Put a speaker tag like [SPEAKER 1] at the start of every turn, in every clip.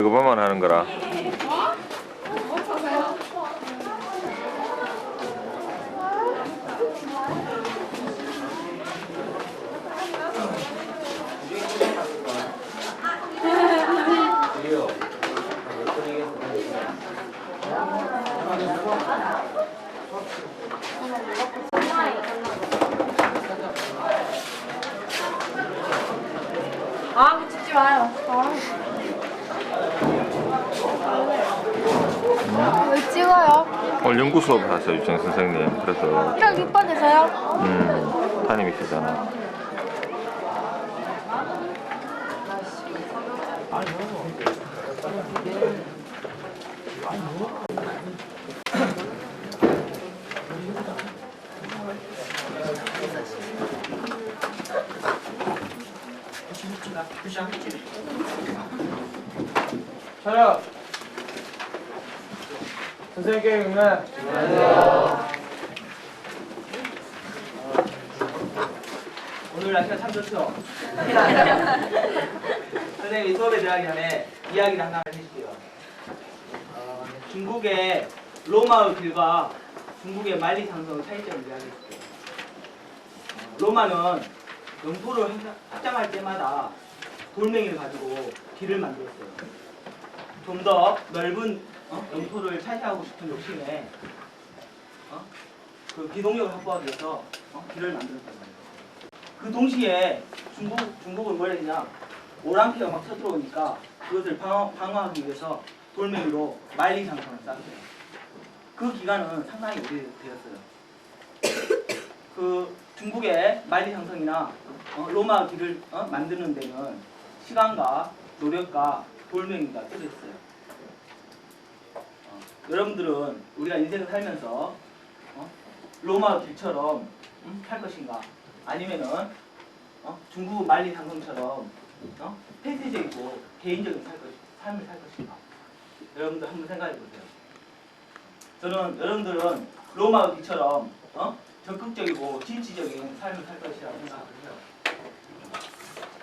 [SPEAKER 1] 그거만 하는 거라.
[SPEAKER 2] 아, 붙이지 마요. 왜 찍어요?
[SPEAKER 1] 오늘 연구 수업 하세요, 유정 선생님. 그래서
[SPEAKER 2] 1학 6반에서요?
[SPEAKER 1] 담임이시잖아.
[SPEAKER 3] 차렷! 선생님께 응해. 안녕하세요.
[SPEAKER 4] 오늘 날씨가 참 좋죠? 선생님이 수업에 들어가기 전에 이야기를 하나 해주실게요. 중국의 로마의 길과 중국의 만리장성의 차이점을 이야기해줄게요. 로마는 영토를 확장할 때마다 돌멩이를 가지고 길을 만들었어요. 좀 더 넓은 영토를 차지하고 싶은 욕심에 그 기동력을 확보하기 위해서 길을 만들었단 말이에요. 그 동시에 중국은 뭘 했냐? 오랑캐가 막 쳐들어오니까 그것을 방어하기 위해서 돌멩이로 만리장성을 쌓았어요. 그 기간은 상당히 오래되었어요. 그 중국의 만리장성이나 로마 길을 만드는 데는 시간과 노력과 돌멩이가 필요했어요. 여러분들은 우리가 인생을 살면서 로마 길처럼 살 것인가? 아니면은 중국 만리장성처럼 폐쇄적이고 개인적인 삶을 살 것인가? 여러분들 한번 생각해 보세요. 저는 여러분들은 로마 길처럼 적극적이고 진취적인 삶을 살 것이라고 생각을 해요.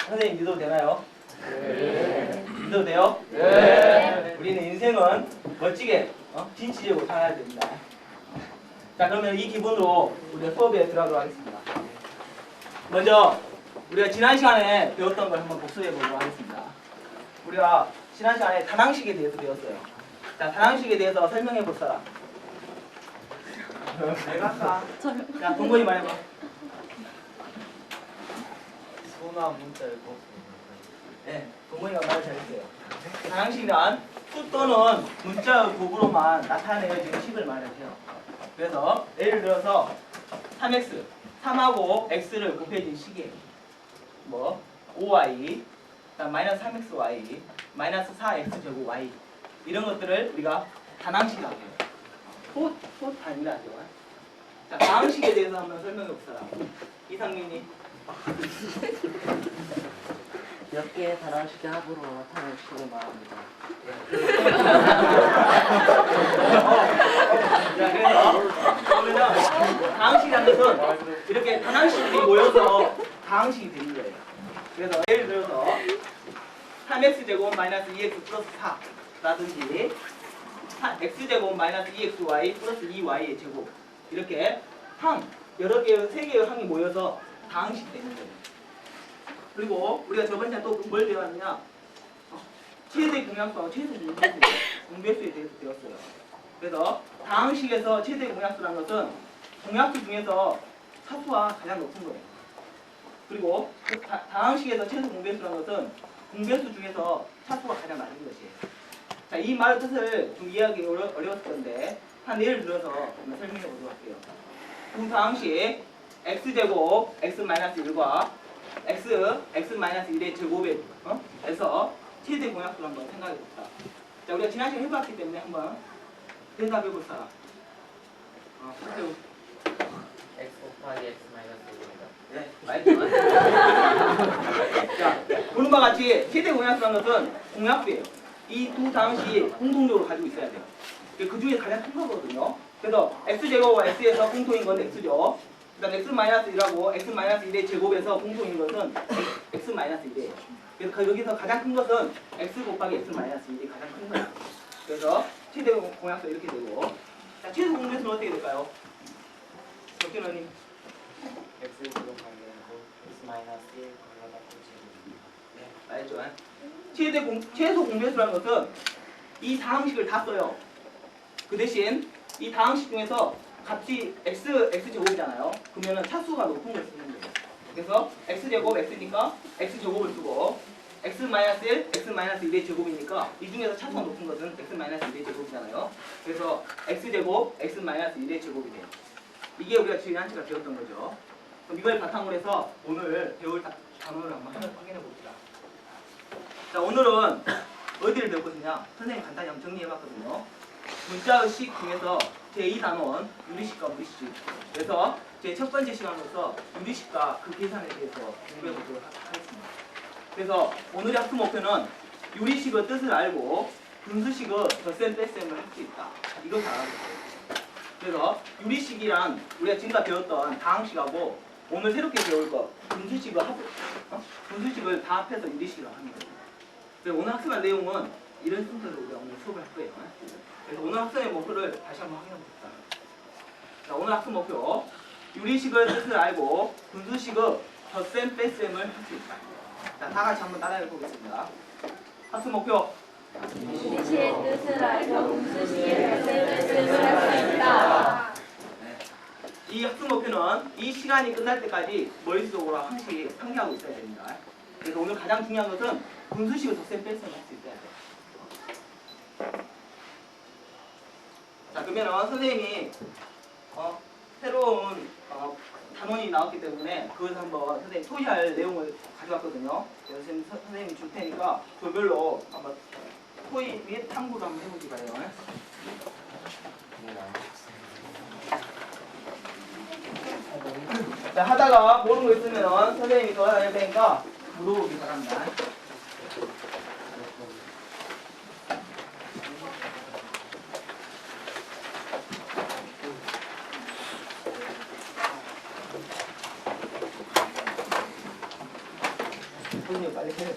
[SPEAKER 4] 선생님 믿어도 되나요? 네. 믿어도 돼요? 네. 우리는 인생은 멋지게 진취적으로 살아야 됩니다. 자, 그러면 이 기본으로 우리가 수업에 들어가도록 하겠습니다. 먼저 우리가 지난 시간에 배웠던 걸 한번 복습해 보도록 하겠습니다. 우리가 지난 시간에 다낭식에 대해서 배웠어요. 자, 다낭식에 대해서 설명해 볼 사람. 내가 할까? 자, 동건이 말해봐.
[SPEAKER 3] 소나 문자 읽고.
[SPEAKER 4] 네, 동건이가 말 잘했어요. 다낭식이란 수 또는 문자의 도구로만 나타내어지는 식을 말해요. 그래서 예를 들어서 3x, 3하고 x를 곱해진 식이에요. 뭐 5y, 그다음 마이너스 3xy, 마이너스 4x 제곱 y 이런 것들을 우리가 다낭식이라고 해요. 폿 아니라죠. 자, 다항식에 대해서 한번 설명해 봅시다. 이상민이.
[SPEAKER 5] 몇 개의 다항식의 합으로 나타내는 식을 말합니다.
[SPEAKER 4] 자, 그래서 그러면 다항식이라는 것은 이렇게 다항식들이 모여서 다항식이 되는 거예요. 그래서 예를 들어서 3x제곱 마이너스 2x 플러스 4라든지 x제곱 마이너스 2xy 플러스 2y의 제곱 이렇게 여러 개의 세 개의 항이 모여서 다항식이 되는 거예요. 그리고 우리가 저번 시간에 또 뭘 배웠느냐? 최대 공약수하고 최대 공배수에 대해서 배웠어요. 그래서 다항식에서 최대 공약수라는 것은 공약수 중에서 차수가 가장 높은 거예요. 그리고 다항식에서 최대 공배수라는 것은 공배수 중에서 차수가 가장 낮은 것이에요. 자, 이 말의 뜻을 좀 이해하기 어려웠을 건데 한 예를 들어서 한번 설명해 보도록 할게요. 두 다항식 x제곱 x-1과 x-1의 제곱에 에서 최대 공약수를 한번 생각해 봅시다. 자, 우리가 지난 시간에 해봤기 때문에 한번 대답해 볼 사람.
[SPEAKER 5] x 곱하기 x 마이너스 1입니다.
[SPEAKER 4] 네, 맞죠? 자, 보는 바와 같이 최대 공약수라는 것은 공약수예요. 이 두 다항식이 공통적으로 가지고 있어야 돼요. 그 중에 가장 큰 거거든요. 그래서 x제곱과 x에서 공통인 건 x죠. 그다음 x-1하고 x-1의 제곱에서 공통인 것은 x-1이에요. 그래서 여기서 가장 큰 것은 x 곱하기 x 마이너스 1이 가장 큰 거예요. 그래서 최대 공약도 이렇게 되고, 자 최소 공배수는 어떻게 될까요? 박준호님.
[SPEAKER 3] X 제곱하기 X 마이너스 1 걸러다 제곱.
[SPEAKER 4] 알죠? 최소 공배수라는 것은 이 다항식을 다 써요. 그 대신 이 다항식 중에서 값이 x제곱이잖아요. 그러면은 차수가 높은 걸 쓰는 거예요. 그래서 x제곱 x니까 x제곱을 쓰고 x 마이너스 1, x 마이너스 1의 제곱이니까 이 중에서 차수가 높은 것은 x 마이너스 1의 제곱이잖아요. 그래서 x제곱 x 마이너스 1의 제곱이 돼요. 이게 우리가 지금 한치가 배웠던 거죠. 그럼 이걸 바탕으로 해서 오늘 배울 단원을 한번 확인해 봅시다. 자, 오늘은 어디를 배울 것이냐? 선생님 간단히 한번 정리해봤거든요. 문자의식 중에서 제2단원 유리식과 무리식. 그래서 제 첫 번째 시간으로서 유리식과 그 계산에 대해서 공부해 보도록 하겠습니다. 그래서 오늘의 학습 목표는 유리식의 뜻을 알고 분수식의 덧셈 뺄셈을 할 수 있다. 이거 잘 알아두세요. 그래서 유리식이란 우리가 지금까지 배웠던 다항식하고 오늘 새롭게 배울 거 분수식을 분수식을 다 합해서 유리식이라고 하는 거예요. 그래서 오늘 학습할 내용은 이런 순서로 우리가 오늘 수업을 할 거예요. 그래서 오늘 학습의 목표를 다시 한번 확인해 봅시다. 자, 오늘 학습 목표 유리식의 뜻을 알고 분수식의 덧셈 뺄셈을 할 수 있다. 자, 다 같이 한번 따라해 보겠습니다. 학습 목표
[SPEAKER 2] 유리식의 뜻을 알고 분수식의 뺄셈을 할 수 있다.
[SPEAKER 4] 이 학습 목표는 이 시간이 끝날 때까지 머릿속으로 항상 상기하고 있어야 됩니다. 그래서 오늘 가장 중요한 것은 분수식을 덧셈 뺄셈을 할 수 있어야 돼요. 자, 그러면 선생님이 새로운 단원이 나왔기 때문에 그것을 한번 선생님 토의할 내용을 가져왔거든요. 그래서 선생님이 줄 테니까 조별로 한번 토의 및 탐구를 한번 해보기 바래요. 자, 하다가 모르는 거 있으면 선생님이 도와줄 테니까 물어보기 바랍니다. 선생님 빨리 해.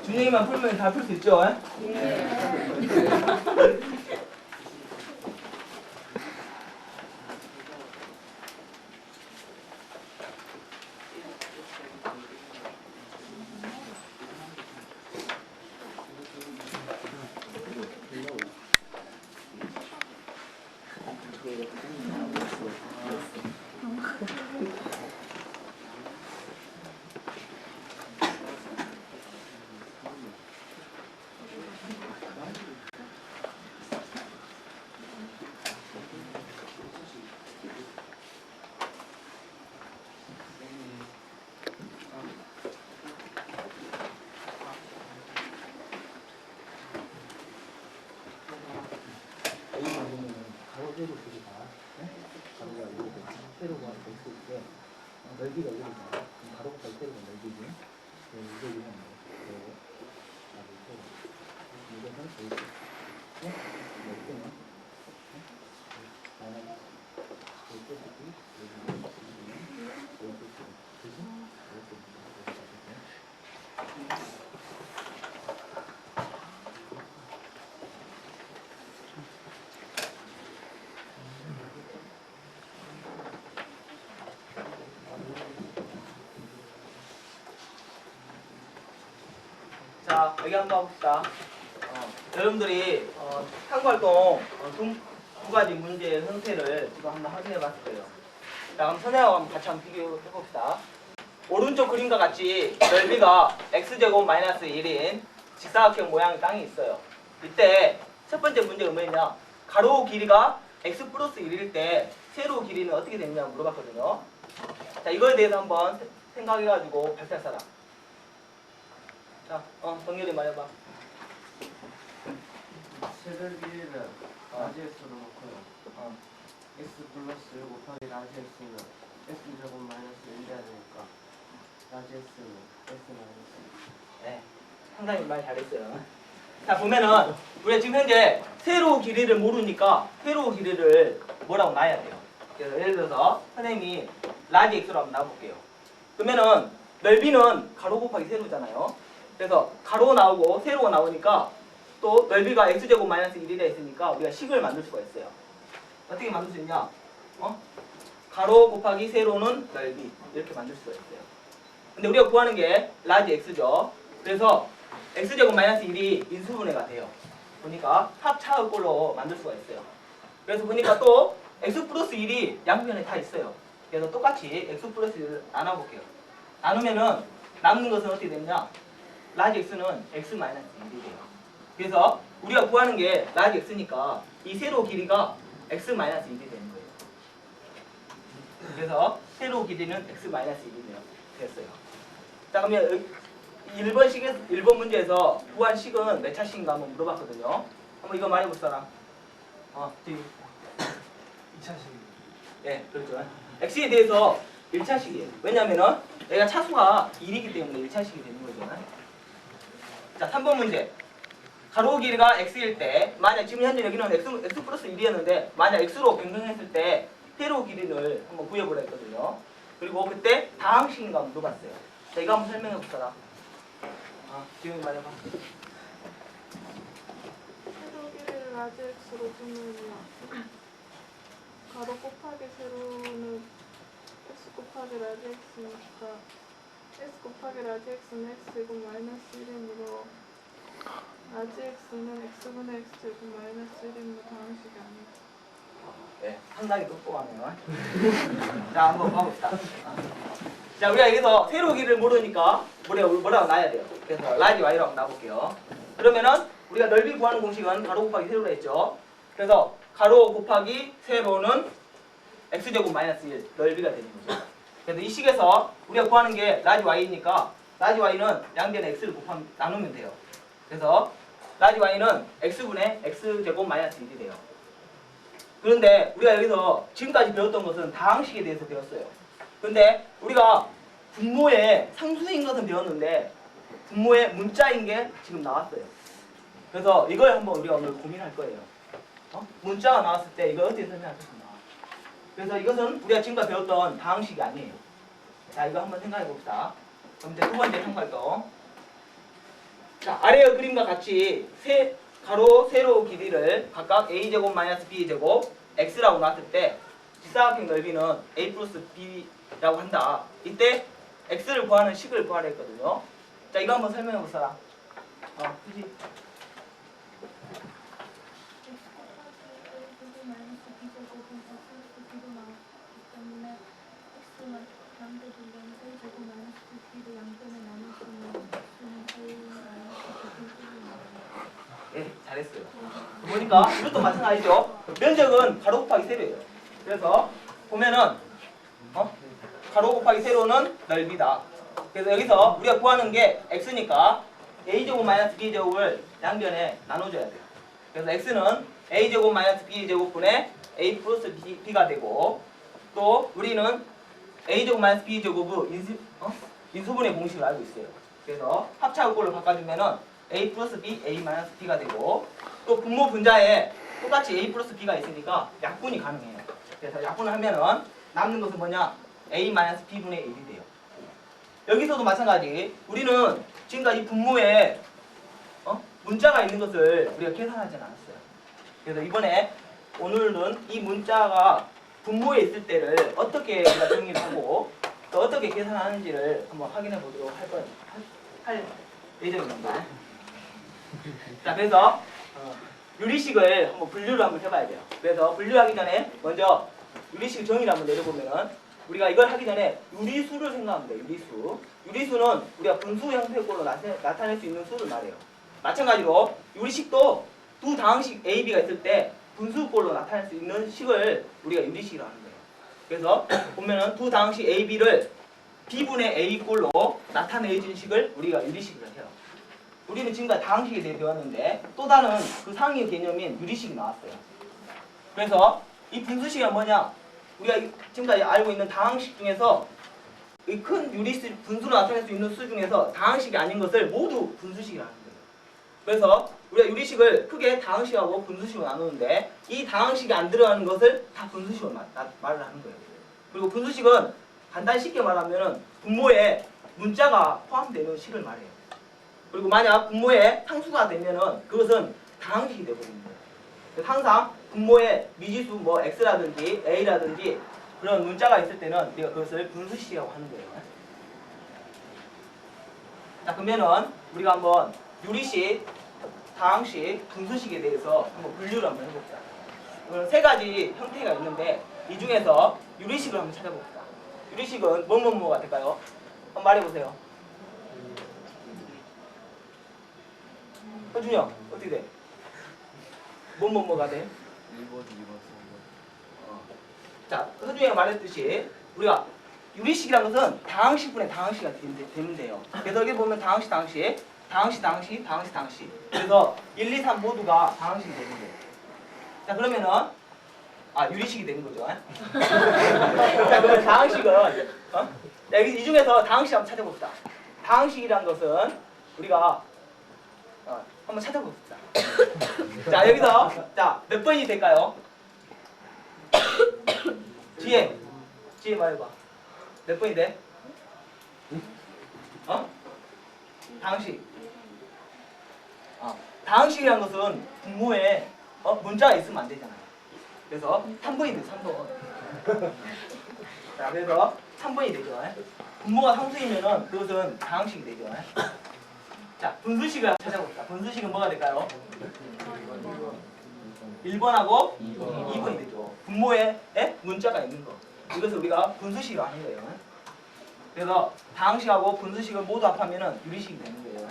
[SPEAKER 4] 준영이만 풀면 다 풀 수 있죠?
[SPEAKER 6] 넓이가 이렇게 나와. 가로가 때리고 넓이지. 이거 이거는 그리고 이거는 이렇게. 네? 이렇게는. 나는 이렇게 하고 이렇게 그지?
[SPEAKER 4] 자, 여기 한번 봅시다. 여러분들이 탐구활동 두 가지 문제의 형태를 지금 한번 확인해 봤을 거예요. 자, 그럼 선생님하고 한번 같이 한번 비교해 봅시다. 오른쪽 그림과 같이 넓이가 x제곱 마이너스 1인 직사각형 모양의 땅이 있어요. 이때 첫 번째 문제가 뭐였냐? 가로 길이가 x 플러스 1일 때 세로 길이는 어떻게 되느냐 물어봤거든요. 자, 이거에 대해서 한번 생각해가지고 발표할 사람. 자, 정렬이 말해봐.
[SPEAKER 3] 세별 길이는 라지 S로 놓고요. X 플러스 1 곱하기 라지 S는 S 제곱 마이너스 1 돼야 되니까 라지 S는 S 마이너스 1.
[SPEAKER 4] 네, 상당히 말 잘했어요. 자, 보면은 우리가 지금 현재 세로 길이를 모르니까 세로 길이를 뭐라고 놔야 돼요? 그래서 예를 들어서 선생님이 라지 x로 한번 나볼게요. 그러면은 넓이는 가로 곱하기 세로잖아요. 그래서 가로 나오고 세로가 나오니까 또 넓이가 x제곱 마이너스 1이라 했으니까 우리가 식을 만들 수가 있어요. 어떻게 만들 수 있냐? 가로 곱하기 세로는 넓이 이렇게 만들 수가 있어요. 근데 우리가 구하는 게 라지 x죠. 그래서 x제곱 마이너스 1이 인수분해가 돼요. 보니까 합차의 꼴로 만들 수가 있어요. 그래서 보니까 또 x 플러스 1이 양변에 다 있어요. 그래서 똑같이 x 플러스 1을 나눠볼게요. 나누면은 남는 것은 어떻게 되느냐? 라지 x는 x 마이너스 1이 돼요. 그래서 우리가 구하는 게 라지 x니까 이 세로 길이가 x 마이너스 1이 되는 거예요. 그래서 세로 길이는 x 마이너스 1이 됐어요. 자, 그러면 1번 문제에서 구한 식은 몇 차식인가 한번 물어봤거든요. 한번 이거 말해볼 사람. 뒤.
[SPEAKER 6] 2차식.
[SPEAKER 4] 예, 그렇죠. x에 대해서 1차식이에요. 왜냐면은 얘가 차수가 1이기 때문에 1차식이 되는 거죠. 자, 3번 문제. 가로 길이가 x일 때, 만약 지금 현재 여기는 x 플러스 1이었는데 만약 x로 변경했을 때 세로 길이를 한번 구해보라 했거든요. 그리고 그때 다항식인가 한번 물어봤어요. 자, 이거 한번 설명해 볼까라. 지금 말해봐.
[SPEAKER 2] 세로기를 라지 x로 두면요. 가로 곱하기 세로는 x 곱하기 라지 x니까 x 곱하기 라지 x는 x제곱 마이너스 1이므로 라지 x는 x분의 x제곱 마이너스 1이므로 다항식이 아니고.
[SPEAKER 4] 네, 상당히 똑똑하네요. 자, 한번 봐봅시다. 자, 우리가 여기서 세로 길이를 모르니까 뭐라고 놔야 돼요. 그래서 라지 y라고 놔볼게요. 그러면은 우리가 넓이 구하는 공식은 가로 곱하기 세로로 했죠. 그래서 가로 곱하기 세로는 x제곱 마이너스 1 넓이가 되는 거죠. 그래서 이 식에서 우리가 구하는 게 라지 y니까 라지 y는 양변에 x를 나누면 돼요. 그래서 라지 y는 x분의 x제곱 마이너스 1이 돼요. 그런데 우리가 여기서 지금까지 배웠던 것은 다항식에 대해서 배웠어요. 근데 우리가 분모의 상수인 것은 배웠는데 분모의 문자인 게 지금 나왔어요. 그래서 이걸 한번 우리가 오늘 고민할 거예요. 문자가 나왔을 때 이걸 어떻게 설명하겠습니까? 그래서 이것은 우리가 지금까지 배웠던 다항식이 아니에요. 자, 이거 한번 생각해 봅시다. 그럼 이제 두 번째 참고할 거. 자, 아래의 그림과 같이 가로, 세로 길이를 각각 a제곱 마이너스 b제곱 x라고 놨을 때 직사각형 넓이는 a 플러스 b라고 한다. 이때 x를 구하는 식을 구하라 했거든요. 자, 이거 한번 설명해 볼 사람. 그지? 네, 잘했어요. 보니까 이것도 마찬가지죠. 면적은 가로 곱하기 세로예요. 그래서 보면은 가로 곱하기 세로는 넓이다. 그래서 여기서 우리가 구하는 게 x니까 a제곱 마이너스 b제곱을 양변에 나눠줘야 돼요. 그래서 x는 a제곱 마이너스 b제곱분의 a 플러스 b가 되고 또 우리는 a제곱 마이너스 b제곱의 인수분해 공식을 알고 있어요. 그래서 합차꼴로 바꿔주면은 a 플러스 b, a 마이너스 b가 되고 또 분모 분자에 똑같이 a 플러스 b가 있으니까 약분이 가능해요. 그래서 약분을 하면은 남는 것은 뭐냐? a 마이너스 b분의 1이 돼요. 여기서도 마찬가지. 우리는 지금까지 분모에 문자가 있는 것을 우리가 계산하지 않았어요. 그래서 이번에 오늘은 이 문자가 분모에 있을 때를 어떻게 우리가 정리를 하고 또 어떻게 계산하는지를 한번 확인해 보도록 할 예정입니다. 자, 그래서 유리식을 한번 분류를 한번 해봐야 돼요. 그래서 분류하기 전에 먼저 유리식 정의를 한번 내려보면은 우리가 이걸 하기 전에 유리수를 생각하면 돼요. 유리수. 유리수는 우리가 분수 형태꼴로 나타낼 수 있는 수를 말해요. 마찬가지로 유리식도 두 다항식 A, B가 있을 때 분수꼴로 나타낼 수 있는 식을 우리가 유리식이라고 하는 거예요. 그래서 보면은 두 다항식 A, B를 B분의 A꼴로 나타내준 식을 우리가 유리식이라고 해요. 우리는 지금까지 다항식에 대해 배웠는데 또 다른 그 상위 개념인 유리식이 나왔어요. 그래서 이 분수식이 뭐냐? 우리가 지금까지 알고 있는 다항식 중에서 이 큰 분수로 나타낼 수 있는 수 중에서 다항식이 아닌 것을 모두 분수식이라는 거예요. 그래서 우리가 유리식을 크게 다항식하고 분수식으로 나누는데 이 다항식이 안 들어가는 것을 다 분수식으로 말을 하는 거예요. 그리고 분수식은 간단히 쉽게 말하면 분모에 문자가 포함되는 식을 말해요. 그리고 만약 분모에 상수가 되면은 그것은 다항식이 되거든요. 그래서 항상 분모에 미지수 뭐 x라든지 a라든지 그런 문자가 있을 때는 우리가 그것을 분수식이라고 하는 거예요. 자, 그러면은 우리가 한번 유리식, 다항식, 분수식에 대해서 한번 분류를 한번 해봅시다. 오늘 세 가지 형태가 있는데 이 중에서 유리식을 한번 찾아봅시다. 유리식은 뭐가 될까요? 한번 말해보세요. 허준이 형 어떻게 돼? 뭐가 돼?
[SPEAKER 3] 1번, 2번, 3번.
[SPEAKER 4] 자, 허준이가 말했듯이 우리가 유리식이라는 것은 다항식분의 다항식이 되면 돼요. 그래서 여기 보면 다항식. 그래서 1, 2, 3 모두가 다항식이 되는 거예요. 자, 그러면은 유리식이 되는 거죠. 자, 그러면 다항식은 이 중에서 다항식 한번 찾아봅시다. 다항식이라는 것은 우리가 한번 찾아봅시다. 자, 여기서 몇 번이 될까요? 지혜 말해봐. 몇 번이 돼? 다항식. 다항식이라는 것은 분모에 문자가 있으면 안 되잖아요. 그래서 3번이 돼, 3번. 자, 그래서 3번이 되죠. 분모가 상수이면은 그것은 다항식이 되죠. 자, 분수식을 찾아봅시다. 분수식은 뭐가 될까요? 1번하고 2번이 되죠. 분모에 문자가 있는 거. 이것을 우리가 분수식이라고 하는 거예요. 그래서 다항식하고 분수식을 모두 합하면은 유리식이 되는 거예요.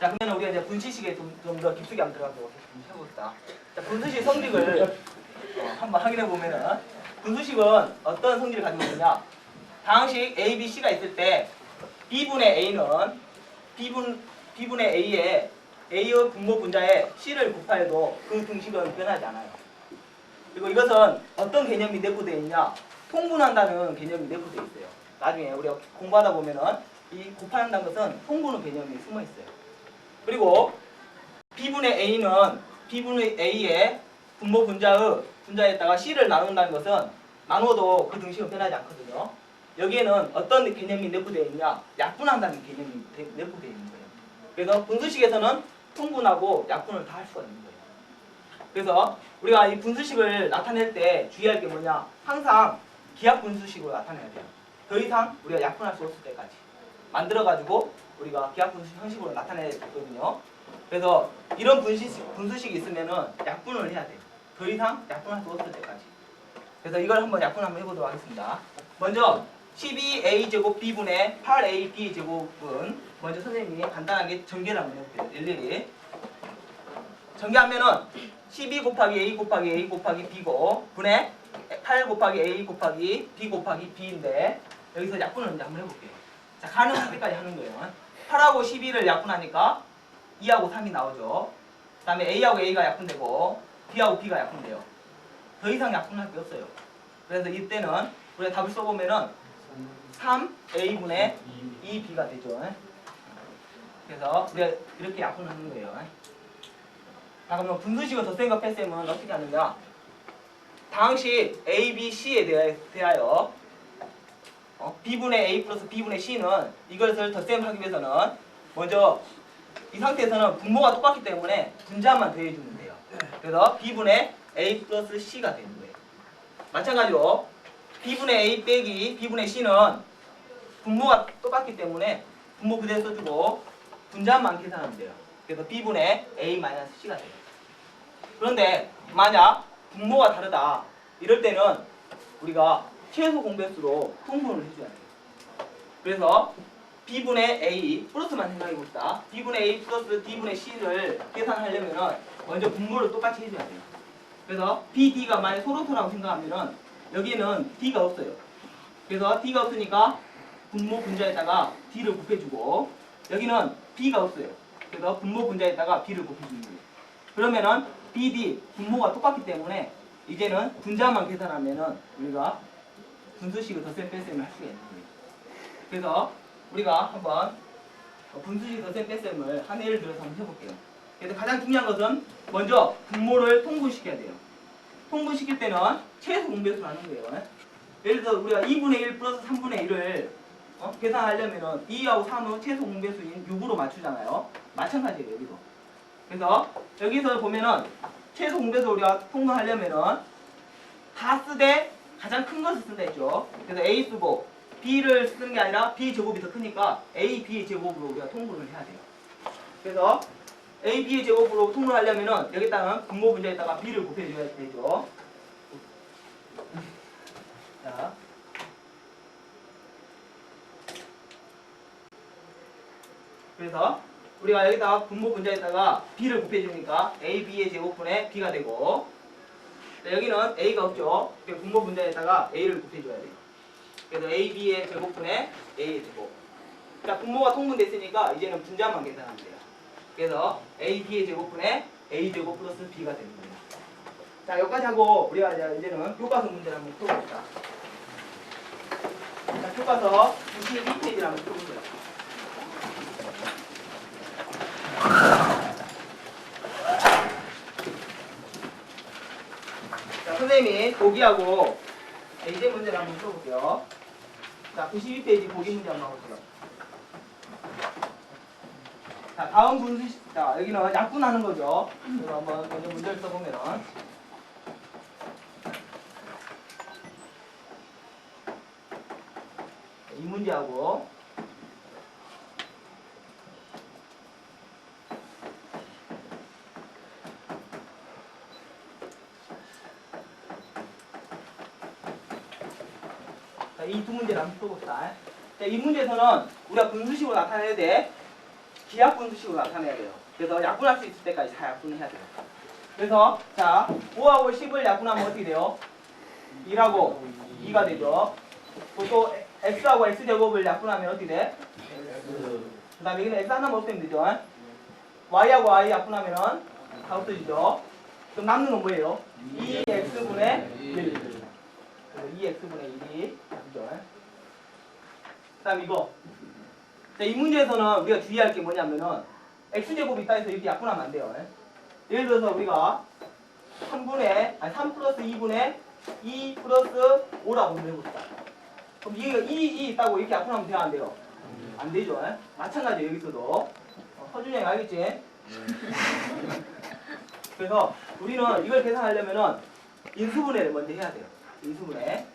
[SPEAKER 4] 자, 그러면 우리가 이제 분시식에 좀 더 깊숙이 한번 들어가도록 해봅시다. 자, 분수식 성질을 한번 확인해 보면은 분수식은 어떤 성질을 가지고 있느냐? 다항식 A, B, C가 있을 때 B분의 A는 B분의 A에 A의 분모 분자에 C를 곱하여도 그 등식은 변하지 않아요. 그리고 이것은 어떤 개념이 내포되어 있냐? 통분한다는 개념이 내포되어 있어요. 나중에 우리가 공부하다 보면은 이 곱한다는 것은 통분의 개념이 숨어 있어요. 그리고 B분의 A는 B분의 A의 분모 분자에다가 C를 나눈다는 것은 나누어도 그 등식은 변하지 않거든요. 여기에는 어떤 개념이 내포되어 있냐? 약분한다는 개념이 내포되어 있는 거예요. 그래서 분수식에서는 통분하고 약분을 다 할 수가 있는 거예요. 그래서 우리가 이 분수식을 나타낼 때 주의할 게 뭐냐? 항상 기하 분수식으로 나타내야 돼요. 더 이상 우리가 약분할 수 없을 때까지 만들어가지고 우리가 기하 분수식 형식으로 나타내야 되거든요. 그래서 이런 분수식이 있으면은 약분을 해야 돼요. 더 이상 약분할 수 없을 때까지. 그래서 이걸 한번 약분 한번 해보도록 하겠습니다. 먼저 12a제곱 b분의 8ab 제곱은 먼저 선생님이 간단하게 전개를 한번 해볼게요. 일일이 전개하면은 12 곱하기 a 곱하기 a 곱하기 b고 분의 8 곱하기 a 곱하기 b 곱하기 b인데 여기서 약분을 이제 한번 해볼게요. 자, 가능할 때까지 하는 거예요. 8하고 12를 약분하니까 2하고 3이 나오죠. 그 다음에 a하고 a가 약분되고 b하고 b가 약분돼요. 더 이상 약분할 게 없어요. 그래서 이때는 우리가 답을 써보면은 3a분의 2b가 되죠. 그래서 우리가 이렇게 약분을 하는 거예요. 자, 그러면 분수식을 덧셈과 뺄셈은 어떻게 하느냐? 다항식 a, b, c에 대하여 b분의 a 플러스 b분의 c는 이것을 덧셈하기 위해서는 먼저 이 상태에서는 분모가 똑같기 때문에 분자만 더해주면 돼요. 그래서 b분의 a 플러스 c가 되는 거예요. 마찬가지로 b분의 a 빼기 b분의 c는 분모가 똑같기 때문에 분모 그대로 써주고 분자만 계산하면 돼요. 그래서 b분의 a 마이너스 c가 돼요. 그런데 만약 분모가 다르다 이럴 때는 우리가 최소 공배수로 통분을 해줘야 돼요. 그래서 b분의 a 플러스만 생각해 봅시다. b분의 a 플러스 d분의 c를 계산하려면 먼저 분모를 똑같이 해줘야 돼요. 그래서 b, d가 만약 소로토라고 생각하면은 여기는 d가 없어요. 그래서 d가 없으니까 분모 분자에다가 d를 곱해주고 여기는 b가 없어요. 그래서 분모 분자에다가 b를 곱해주는 거예요. 그러면은 b, d 분모가 똑같기 때문에 이제는 분자만 계산하면은 우리가 분수식을 덧셈 뺄셈을 할 수가 있는 거예요. 그래서 우리가 한번 분수식 덧셈 뺄셈을 한 예를 들어서 한번 해볼게요. 그래서 가장 중요한 것은 먼저 분모를 통분시켜야 돼요. 통분시킬 때는 최소 공배수를 하는 거예요. 예를 들어 우리가 2분의 1 플러스 3분의 1을 계산하려면은 2하고 3은 최소 공배수인 6으로 맞추잖아요. 마찬가지예요, 여기도. 그래서 여기서 보면은 최소 공배수 우리가 통분하려면은 다 쓰되 가장 큰 것을 쓴다 했죠. 그래서 A 쓰고 B를 쓰는 게 아니라 B 제곱이 더 크니까 A, B의 제곱으로 우리가 통분을 해야 돼요. 그래서 A, B의 제곱으로 통분하려면은 여기다가 분모 분자에다가 B를 곱해줘야 되죠. 자. 그래서 우리가 여기다가 분모 분자에다가 B를 곱해주니까 A, B의 제곱분의 B가 되고, 자, 여기는 A가 없죠. 그래서 분모 분자에다가 A를 곱해줘야 돼요. 그래서 A, B의 제곱분의 A의 제곱. 자, 분모가 통분됐으니까 이제는 분자만 계산하면 돼요. 그래서 A, B의 제곱분의 A 제곱 플러스 B가 되는 거예요. 자, 여기까지 하고 우리가 이제는 교과서 문제를 한번 풀어봅시다. 자, 교과서 92페이지를 한번 풀어보세요. 자, 선생님이 보기하고 예제 문제를 한번 풀어볼게요. 자, 92페이지 보기 문제 한번 해볼게요. 자, 다음 분수, 자, 여기는 약분하는 거죠. 그래서 한번 먼저 문제를 써보면은. 이 문제하고, 자, 이 두 문제를 한번 풀어봅시다. 자, 이 문제에서는 우리가 분수식으로 나타내야 돼. 기하 분수식으로 나타내야 돼요. 그래서 약분할 수 있을 때까지 다 약분을 해야 돼요. 그래서 자, 5하고 10을 약분하면 어떻게 돼요? 1하고 2가 되죠. 또 x하고 x제곱을 약분하면 어떻게 돼? 그 다음에 여기는 x 하나만 없애면 되죠. y하고 y 약분하면 다 없어지죠. 그럼 남는 건 뭐예요? 2x분의 1. 2x분의 1이 답이죠. 그 다음 이거. 자, 이 문제에서는 우리가 주의할 게 뭐냐면은 x제곱이 있다 해서 이렇게 약분하면 안 돼요. 예를 들어서 우리가 3 플러스 2분의 2 플러스 5라고 해봅시다. 그럼 이게 2 있다고 이렇게 약분하면 돼요, 안 돼요? 안 되죠. 마찬가지예요, 여기서도. 허준이 형 알겠지? 그래서 우리는 이걸 계산하려면은 인수분해를 먼저 해야 돼요. 인수분해.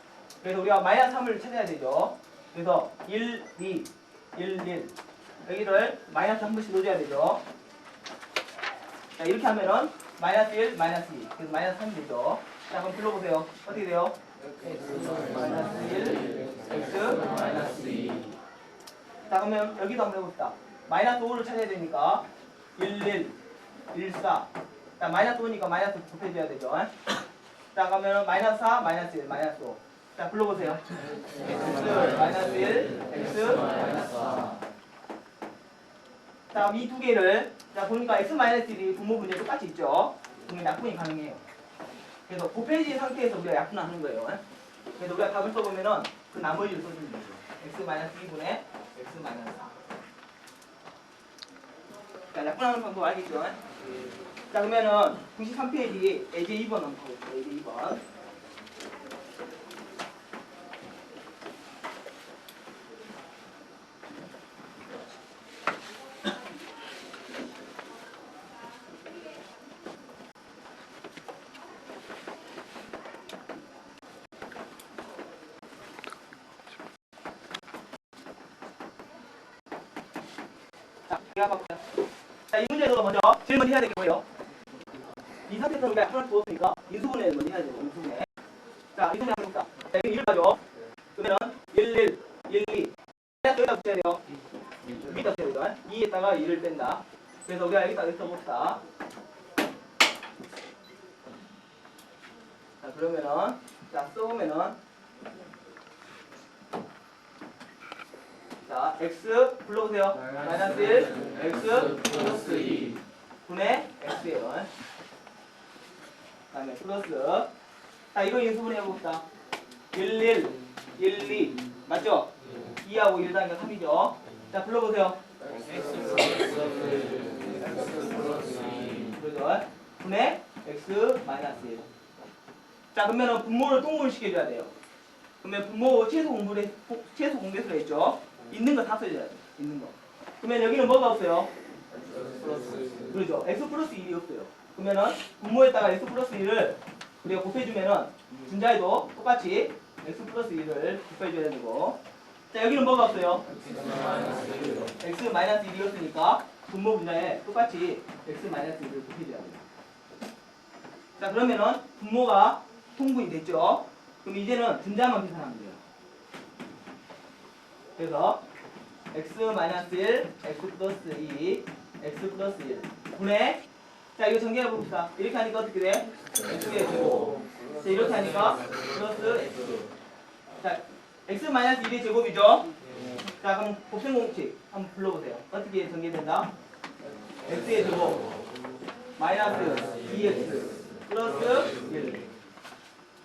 [SPEAKER 4] 그래서 우리가 마이너스 3을 찾아야 되죠. 그래서 1, 2, 1, 1 여기를 마이너스 한 번씩 넣어줘야 되죠. 자, 이렇게 하면은 마이너스 1, 마이너스 2 그래서 마이너스 3이 되죠. 자, 그럼 불러보세요. 어떻게 돼요? 마이너스 1, x 마이너스 2. 자, 그러면 여기도 한번 해봅시다. 마이너스 5를 찾아야 되니까 1, 1, 1, 4. 자, 마이너스 5니까 마이너스 곱해줘야 되죠. 자, 그러면 마이너스 4, 마이너스 1, 마이너스 5. 자, 불러보세요. x 마이너스 1, x 마이너스 4. 자, 이 두 개를 자 보니까 x 마이너스 1이 분모 분자 똑같이 있죠. 그러면 약분이 가능해요. 그래서 곱해진 상태에서 우리가 약분하는 거예요. 그래서 우리가 답을 써보면은 그 나머지를 써주면 되죠. x 마이너스 2분의 x 마이너스 4. 자, 약분하는 방법 알겠죠? 자, 그러면은 93페이지 예제 2번 한번 보겠습니다. 예제 2번. 자, 이 문제에서 먼저 제일 먼저 해야 될 게 뭐예요? 이 상태에서 우리가 약분을 두었으니까 인수분해를 먼저 해야 돼요. 인수분해. 자, 인수분해 한번 해봅시다. 자, 여기 1을 가죠. 그러면은 1, 1, 1, 2. 여기다 붙여야 돼요. 여기다 붙여야 돼요. 2에다가 2를 뺀다. 그래서 우리가 여기다 써봅시다. 자, 그러면은 자, 써보면은 자, x 불러보세요. 마이너스 1, x 플러스 2 분의 x예요. 그 다음에 플러스 자, 이거 인수분해 해봅시다. 1, 1, 1, 2 맞죠? 2하고 1 더하니까 3이죠. 자, 불러보세요. 그죠? 분의 x 마이너스 1. 자, 그러면은 분모를 통분시켜줘야 돼요. 그러면 분모 최소 공배수가 있죠? 있는 거 다 써줘야 돼. 있는 거. 그러면 여기는 뭐가 없어요? 그렇죠. x 플러스 1이 없어요. 그러면은 분모에다가 x 플러스 1을 우리가 곱해주면은 분자에도 똑같이 x 플러스 1을 곱해줘야 되고, 자, 여기는 뭐가 없어요? x 마이너스 1이었으니까 분모 분자에 똑같이 x 마이너스 1을 곱해줘야 돼요. 자, 그러면은 분모가 통분이 됐죠? 그럼 이제는 분자만 계산하면 돼요. 그래서 x 마이너스 1, x 플러스 2, x 플러스 1 분의, 자, 이거 전개해 봅시다. 이렇게 하니까 어떻게 돼? x의 제곱. 자, 이렇게 하니까 플러스 x. 자, x 마이너스 1의 제곱이죠? 자, 그럼 곱셈 공식 한번 불러보세요. 어떻게 전개된다? x의 제곱 마이너스 2x 플러스 1.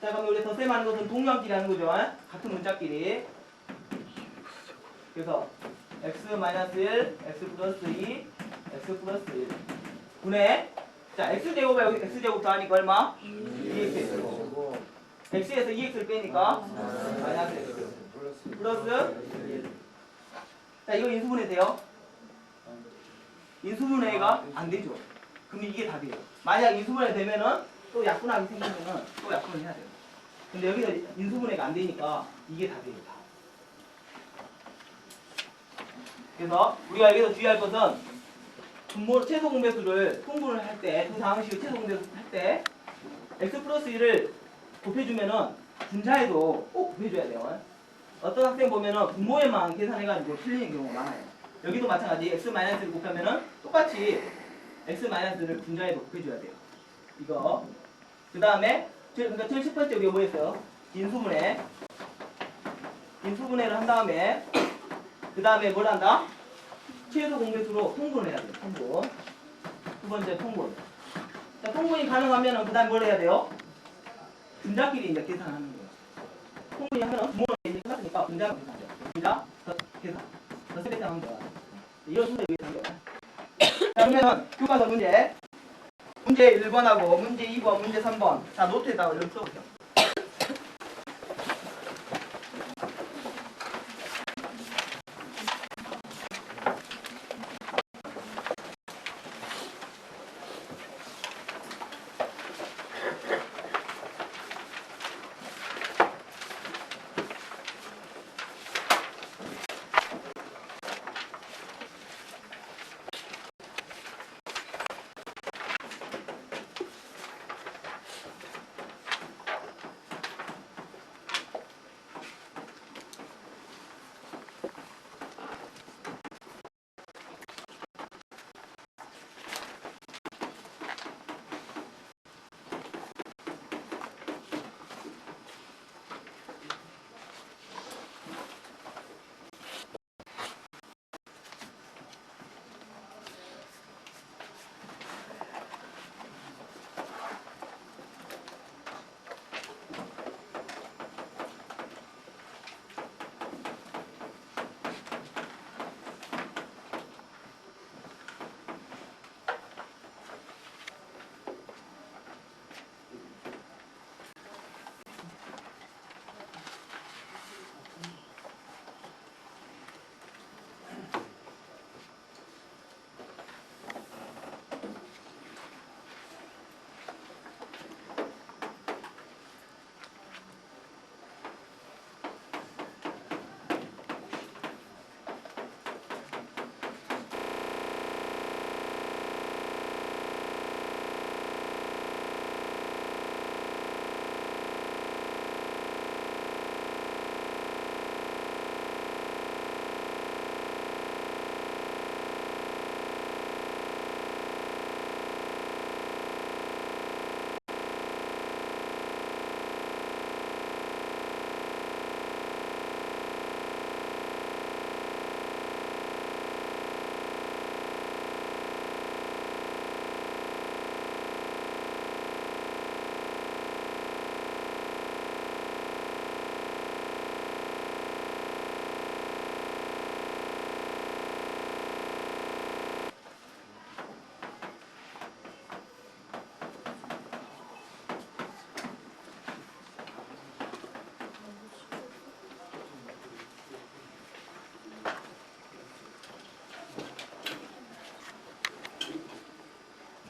[SPEAKER 4] 자, 그럼 우리 덧셈하는 것은 동량끼리 하는 거죠? 같은 문자끼리. 그래서 x 마이너스 1, x 플러스 2, x 플러스 1 분의, 자, x제곱에 x제곱 더하니까 얼마? 2x. x에서 2x를 빼니까 마이너스 x 플러스 1. 자, 이거 인수분해 돼요? 인수분해가 안 되죠. 그럼 이게 답이에요. 만약 인수분해 되면은 또 약분하게 생기면은 또 약분을 해야 돼요. 근데 여기서 인수분해가 안 되니까 이게 답이에요. 답. 그래서 우리가 여기서 주의할 것은 분모 최소 공배수를 통분을 할 때, 그 상황식을 최소 공배수 할 때 x 플러스 1을 곱해주면은 분자에도 꼭 곱해줘야 돼요. 어떤 학생 보면은 분모에만 계산해가지고 틀리는 경우가 많아요. 여기도 마찬가지 x 마이너스를 곱하면은 똑같이 x 마이너스를 분자에도 곱해줘야 돼요. 이거. 그 다음에 그러니까 제일 첫 번째 우리가 뭐였어요? 인수분해. 인수분해를 한 다음에 그 다음에 뭘 한다? 최소 공배수로 통분을 해야 돼요. 통분. 두 번째 통분. 자, 통분이 가능하면은 그 다음에 뭘 해야 돼요? 분자끼리 이제 계산하는 거예요. 통분이 하면은 분모는 이제 끝났으니까 분자만 계산해요. 분자 계산. 덧셈 계산하는 거야. 이런 순서에 의해서 하는 거야. 자, 그러면은 교과서 문제. 문제 1번하고 문제 2번, 문제 3번. 자, 노트에다가 이렇게 써보세요.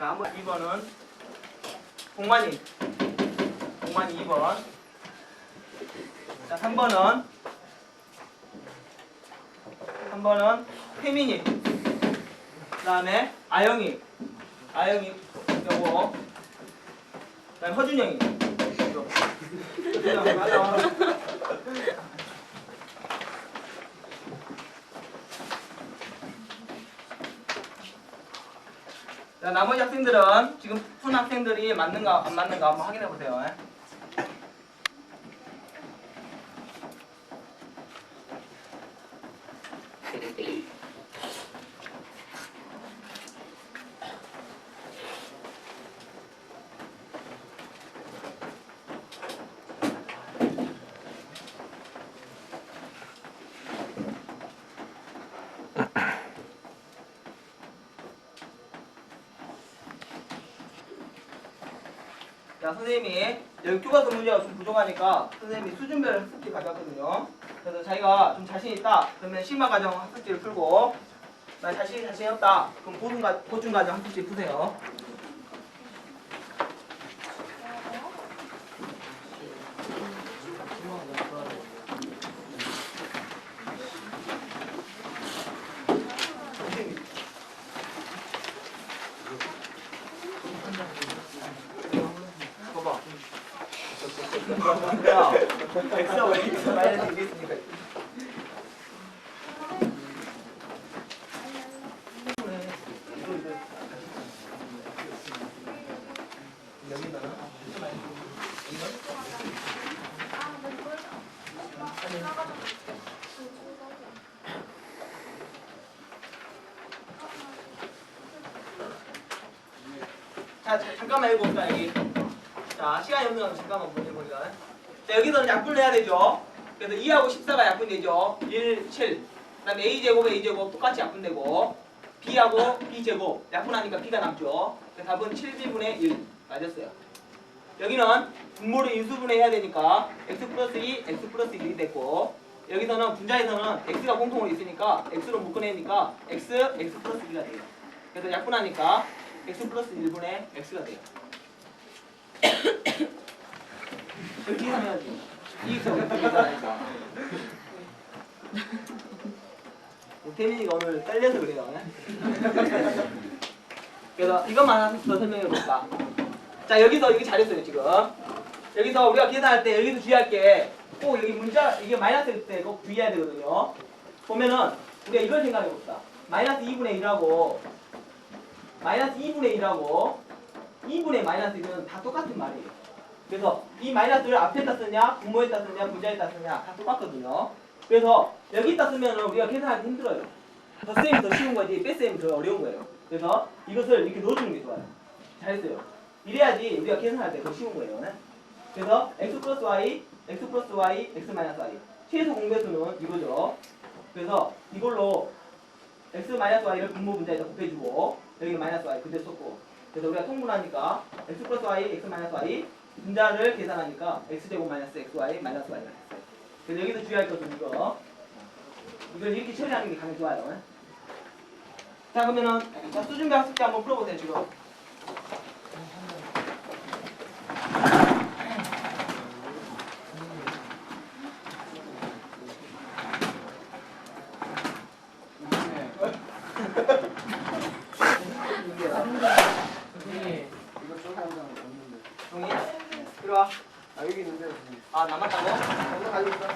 [SPEAKER 4] 자, 한번 2번은 공만이 2번. 자, 3번은 태민이. 그다음에 아영이 요거. 그다음에 허준영이. 자, 나머지 학생들은 지금 푼 학생들이 맞는가 안 맞는가 한번 확인해 보세요. 자, 선생님이 여기 교과서 문제가 좀 부족하니까 선생님이 수준별 학습지 가져왔거든요. 그래서 자기가 좀 자신 있다 그러면 시그마 과정 학습지를 풀고, 나 자신 없다 그럼 보충 과정 학습지 푸세요. 야, X가 왜 X 마이너스 1이 있으니까. 자, 잠깐만 읽어볼까 여기. 자, 시간이 없는 거 잠깐만 보내보니까. 자, 여기서는 약분을 해야 되죠. 그래서 2하고 14가 약분되죠. 1, 7. 그 다음에 a제곱, a제곱 똑같이 약분되고, b하고 b제곱 약분하니까 b가 남죠. 그래서 답은 7b분의 1 맞았어요. 여기는 분모를 인수분해 해야 되니까 x 플러스 2, x 플러스 1이 됐고, 여기서는 분자에서는 x가 공통으로 있으니까 x로 묶어내니까 x 플러스 1가 돼요. 그래서 약분하니까 x 플러스 1분의 x가 돼요. 이렇게 해야지. 이익성을 되겠다니까. 태민이가 오늘 떨려서 그래요. 그래서 이것만 더 설명해 볼까. 자, 여기서 여기 잘했어요 지금. 여기서 우리가 계산할 때 여기서 주의할 게 꼭 여기 문자 이게 마이너스일 때 꼭 주의해야 되거든요. 보면은 우리가 이걸 생각해 봅시다. 마이너스 2분의 1하고 마이너스 2분의 1하고 2분의 마이너스 1은 다 똑같은 말이에요. 그래서 이 마이너스를 앞에다 쓰냐, 분모에다 쓰냐, 분자에다 쓰냐 다 똑같거든요. 그래서 여기다 쓰면 우리가 계산하기 힘들어요. 덧셈이 더 쉬운 거지 뺄셈이 더 어려운 거예요. 그래서 이것을 이렇게 넣어주는 게 좋아요. 잘했어요. 이래야지 우리가 계산할 때 더 쉬운 거예요. 네? 그래서 x 플러스 y, x 플러스 y, x 마이너스 y 최소 공배수는 이거죠. 그래서 이걸로 x 마이너스 y를 분모 분자에다 곱해주고 여기 마이너스 y 그대로 썼고, 그래서 우리가 통분하니까 x 플러스 y, x 마이너스 y 분자를 계산하니까 x제곱 마이너스 xy 마이너스 y가 됐어요. 그래서 여기서 주의할 것은 이걸 이렇게 처리하는 게 가장 좋아요. 자, 그러면은 자, 수준별 학습지 한번 풀어보세요 지금. 종이? 이리 와.
[SPEAKER 3] 아, 여기 있는데.
[SPEAKER 4] 아, 남았다고?
[SPEAKER 3] 여기서 가지고 있어.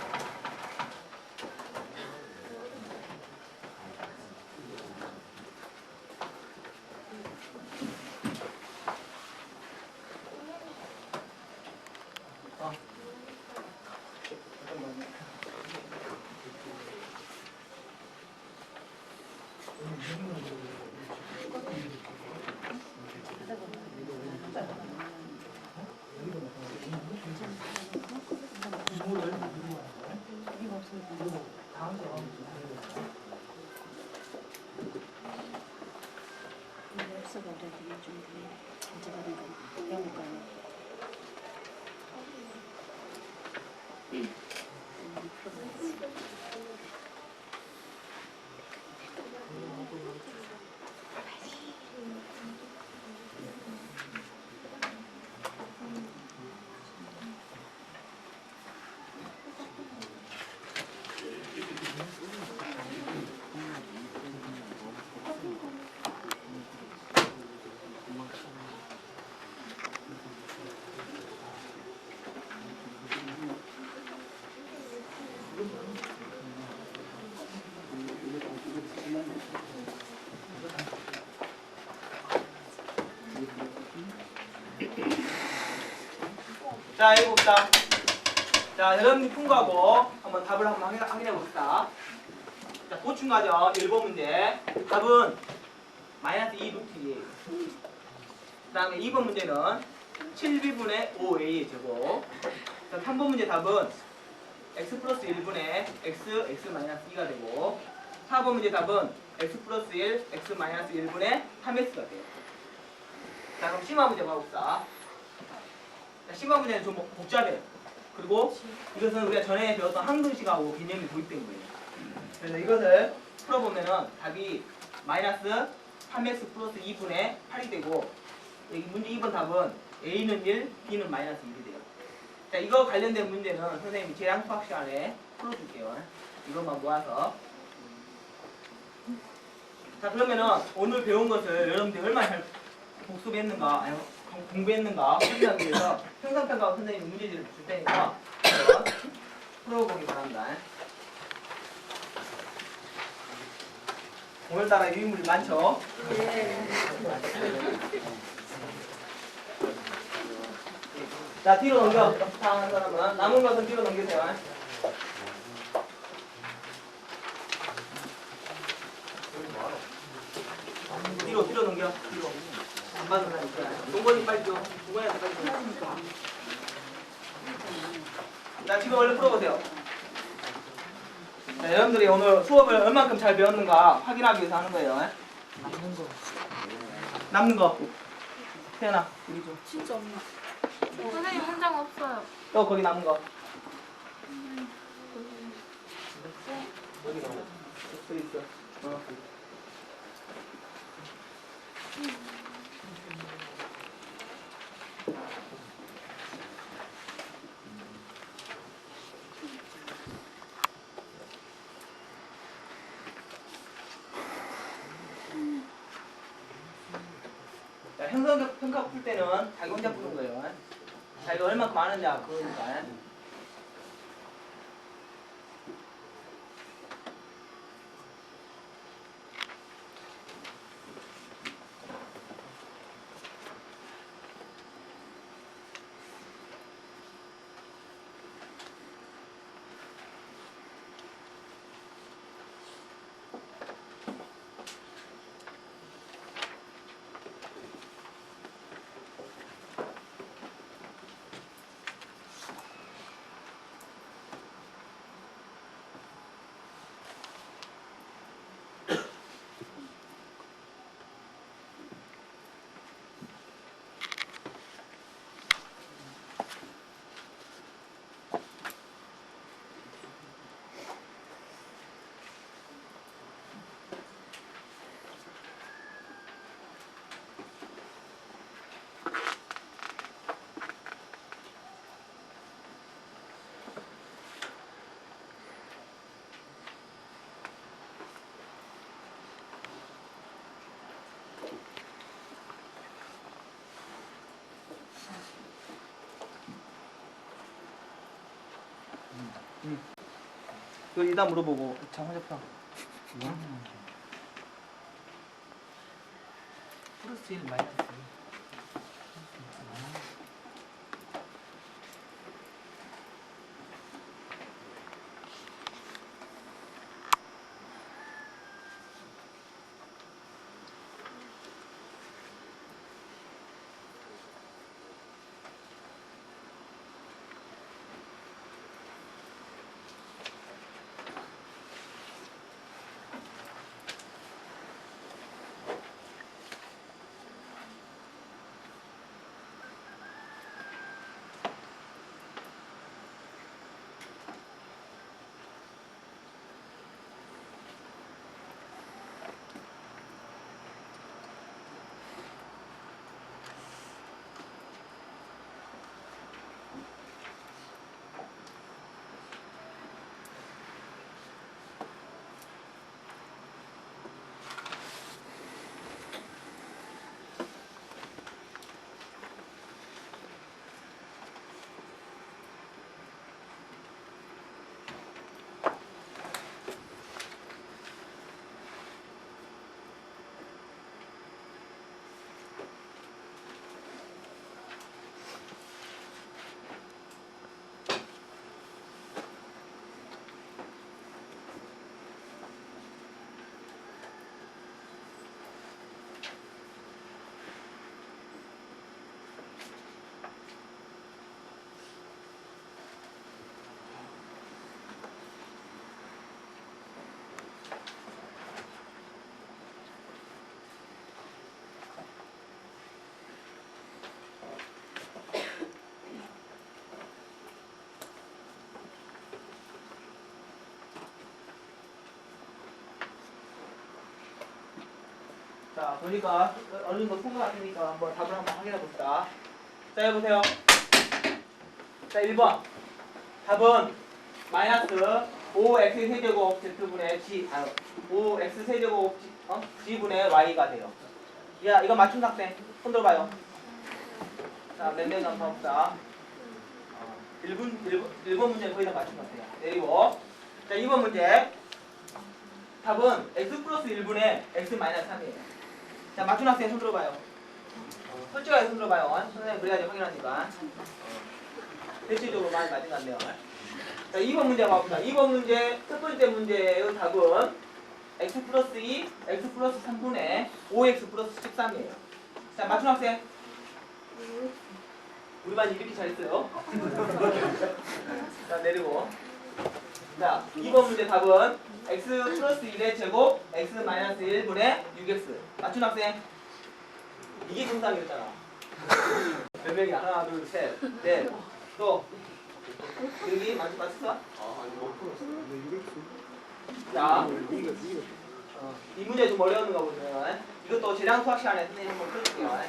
[SPEAKER 4] 자, 여기 봅시다. 자, 여러분이 푼 거하고 한번 답을 한번 확인해 봅시다. 자, 보충과정 1번 문제. 답은 마이너스 2 루트 2예요. 그 다음에 2번 문제는 7b분의 5a 제곱. 자, 3번 문제 답은 x 플러스 1분의 x 마이너스 2가 되고 4번 문제 답은 x 플러스 1, x 마이너스 1분의 3x가 돼요. 자, 그럼 심화 문제 봐봅시다. 자, 심화 문제는 좀 복잡해요. 그리고 이것은 우리가 전에 배웠던 항등식하고 개념이 도입된 거예요. 그래서 이것을 풀어보면은 답이 마이너스 3x 플러스 2분의 8이 되고 여기 문제 2번 답은 a는 1, b는 마이너스 1이 돼요. 자, 이거 관련된 문제는 선생님이 재량 수학 시간에 풀어줄게요. 이것만 모아서. 자, 그러면은 오늘 배운 것을 여러분들이 얼마나 잘 복습했는가, 아니, 공부했는가 확인하기 위해서 형상평가와 선생님이 문제지를 줄 테니까 한번 풀어보기 바랍니다. 오늘따라 유인물이 많죠? 자, 뒤로 넘겨. 다 하는 사람은 남은 것은 뒤로 넘기세요. 뒤로 넘겨. 뒤로. 안 받은 사람 있잖아요. 동건이 빨리 줘. 동건이한테 빨리 줘. 자, 지금 얼른 풀어보세요. 자, 여러분들이 오늘 수업을 얼만큼 잘 배웠는가 확인하기 위해서 하는 거예요. 남는 거. 태연아, 우리 좀.
[SPEAKER 2] 진짜 없나? 선생님 한 장 없어요.
[SPEAKER 4] 또 거기 남은 거. 어디 남은 거? 여기 있어. 자, 형성 평가 풀 때는 자기 혼자 푸는 거예요. 자기가 얼마큼 아느냐 그거니까. 그 일단 물어보고 참 혼자평. 플러스 1 마이너스 1. 자, 보니까 어느 정도 푼 것 같으니까 한번 답을 한번 확인해 봅시다. 자, 여보세요. 자, 1번. 답은 마이너스 5x 세제곱 z분의 g, 5x 세제곱 g분의 y가 돼요. 야, 이거 맞춘 학생 손 들어봐요. 자, 몇 명 남아 봅시다. 1번 문제 거의 다 맞춘 것 같아요. 내리고. 자, 2번 문제. 답은 x 플러스 1분의 x 마이너스 3이에요. 자, 맞춘 학생 손 들어봐요. 솔직하게 손 들어봐요. 선생님 그래야지 확인하니까. 대체적으로 많이 맞은 것 같네요. 자, 2번 문제 가봅시다. 2번 문제, 첫 번째 문제의 답은 x 플러스 2, x 플러스 3분의 5x 플러스 13이에요. 자, 맞춘 학생. 우리 반이 이렇게 잘했어요. 자, 내리고. 자, 2번 문제 답은 x 플러스 1의 제곱 x 마이너스 1분의 6x. 맞춘 학생. 이게 정답이었잖아. 몇 명이? 하나, 둘, 셋, 넷. 또 여기 맞췄어? 자, 이 문제 좀 어려운가 보네요. 이것도 재량 수학 시간에 선생님 한번 풀어줄게요.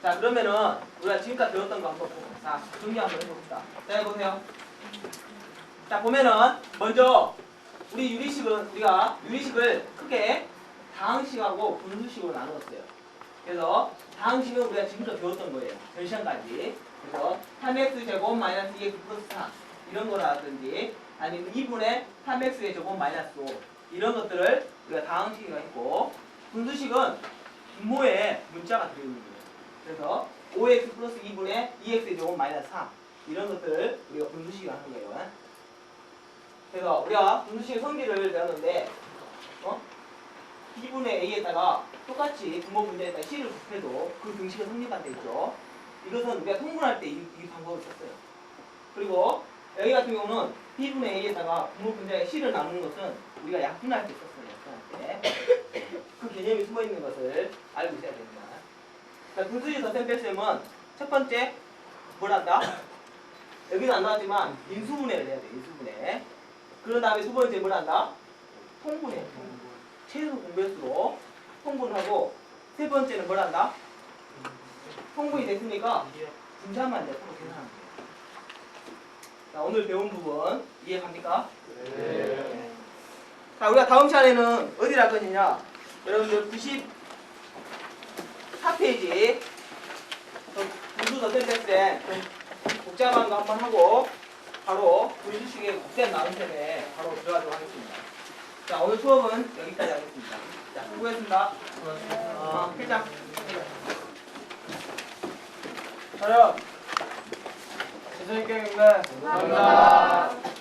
[SPEAKER 4] 자, 그러면은 우리가 지금까지 배웠던 거 한번 보고, 자, 정리 한번 해봅시다. 자, 해보세요. 자, 보면은 먼저 우리 우리가 유리식을 크게 다항식하고 분수식으로 나누었어요. 그래서 다항식은 우리가 지금부터 배웠던 거예요. 전 시간까지. 그래서 3x 제곱 마이너스 2x 플러스 4 이런 거라든지 아니면 2분의 3x의 제곱 마이너스 5 이런 것들을 우리가 다항식이라고 했고, 분수식은 분모에 문자가 들어있는 거예요. 그래서 5x 플러스 2분의 2x의 제곱 마이너스 3 이런 것들을 우리가 분수식이라고 하는 거예요. 그래서 우리가 분수식의 성질을 배웠는데 b분의 a에다가 똑같이 분모 분자에다 c를 곱해도 그 등식은 성립이 되죠. 이것은 우리가 통분할 때 이 방법을 썼어요. 그리고 여기 같은 경우는 b분의 a에다가 분모 분자에 c를 나누는 것은 우리가 약분할 때 썼어요. 그 개념이 숨어 있는 것을 알고 있어야 됩니다. 자, 분수식에서 쌤 뺄셈은 첫 번째 뭘 한다? 여기는 안 나왔지만 인수분해를 해야 돼. 인수분해. 그런 다음에 두 번째 뭘 한다? 통분해. 최소 공배수로 통분하고, 세 번째는 뭘 한다? 통분이 됐으니까 분자만 내 서로 계산하면 돼요. 자, 오늘 배운 부분 이해 갑니까? 네. 자, 우리가 다음 시간에는 어디를 할 것이냐? 여러분들 94페이지 분수 더셈 복잡한 거 한번 하고 바로 분수식의 곱셈 나눗셈에 바로 들어가도록 하겠습니다. 자, 오늘 수업은 여기까지 하겠습니다. 자, 수고했습니다. 필장. 촬영. 선생님께 감사합니다.